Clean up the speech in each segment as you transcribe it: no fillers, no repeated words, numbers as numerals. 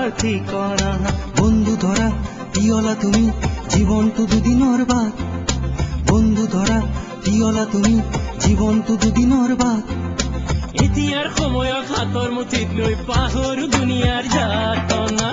তাৰ ঠিকানা। বন্ধু ধৰা পিয়লা তুমি, জীবন তো দুদিনেৰ বাদ। বন্ধু ধৰা পিয়লা তুমি, জীবন তো দুদিনেৰ বাদ। এতিয়াৰ সময়ক হাতৰ মুঠিত লৈ পাহৰো দুনিয়াৰ যাতনা।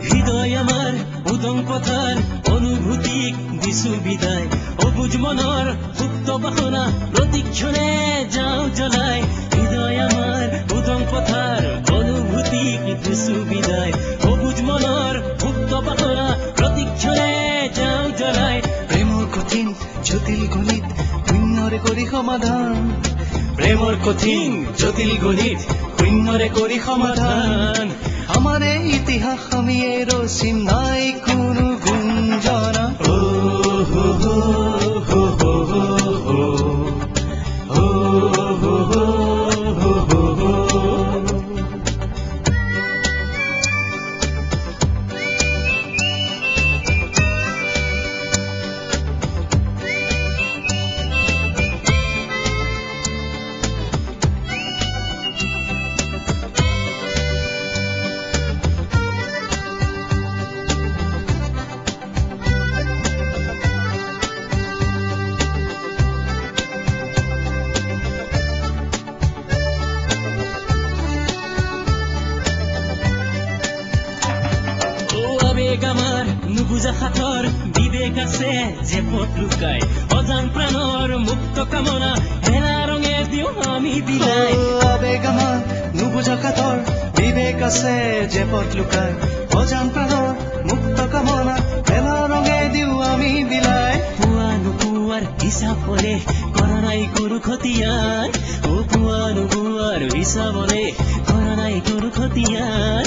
হৃদয় আমাৰ উদং পথাৰ অনুভূতিক দিছো বিদায়। অবুজ মনৰ সুপ্ত বাসনা প্ৰতিক্ষণে যাওঁ জ্বলাই। হৃদয় আমাৰ উদং পথাৰ অনুভূতিক দিছো বিদায়। অবুজ মনৰ সুপ্ত বাসনা প্ৰতিক্ষণে যাওঁ জ্বলাই। প্ৰেমৰ কঠিন জটিল গণিত শূন্যৰে কৰি সমাধান। প্ৰেমৰ কঠিন জটিল গণিত শূন্যৰে কৰি সমাধান। আমাৰ এই ইতিহাস আমি ৰচিম, নাই কোনো গুঞ্জনা। আবেগ আমাৰ নুবুজা সাঁথৰ বিবেক আছে যে পথ লুকাই। অজান প্ৰাণৰ মুক্ত কামনা হেলা ৰঙে দিওঁ আমি বিলাই। আবেগ আমার নুবুঝা কাতর বিবেক আছে যে পথ লুকায়। অজান প্রাণর মুক্ত কামনা খেলা রঙে দিও আমি বিলাই। পুৱা নোপোৱাৰ হিচাপলে কৰা নাই কোনো খতিয়াৰ। পুৱা নোপোৱাৰ হিচাপলে কৰা নাই কোনো খতিয়াৰ।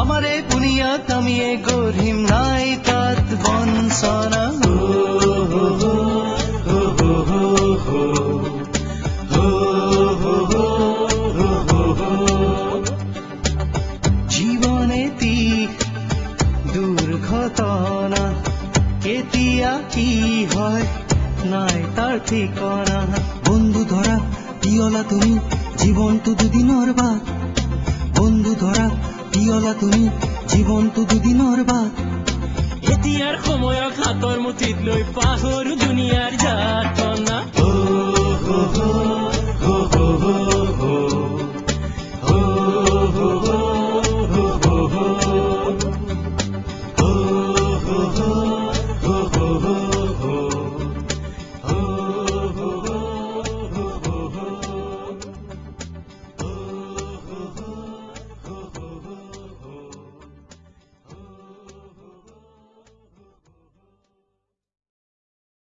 আমার এই বুনিয়াদ আমি গঢ়িম, নাই তাত বঞ্চনা। জীবনেতি দুর্ঘটনা কেতিয়া কি হয় নাই তার ঠিকনা। বন্ধু ধরা পিয়লা তুমি, জীবন তো দুদিনের বাদ। বন্ধু ধরা পিয়লা তুমি, জীবন তো দুদিনের বাদ। এতিয়াৰ সময়ক হাতৰ মুঠিত লৈ পাহৰো দুনিয়াৰ যাতনা।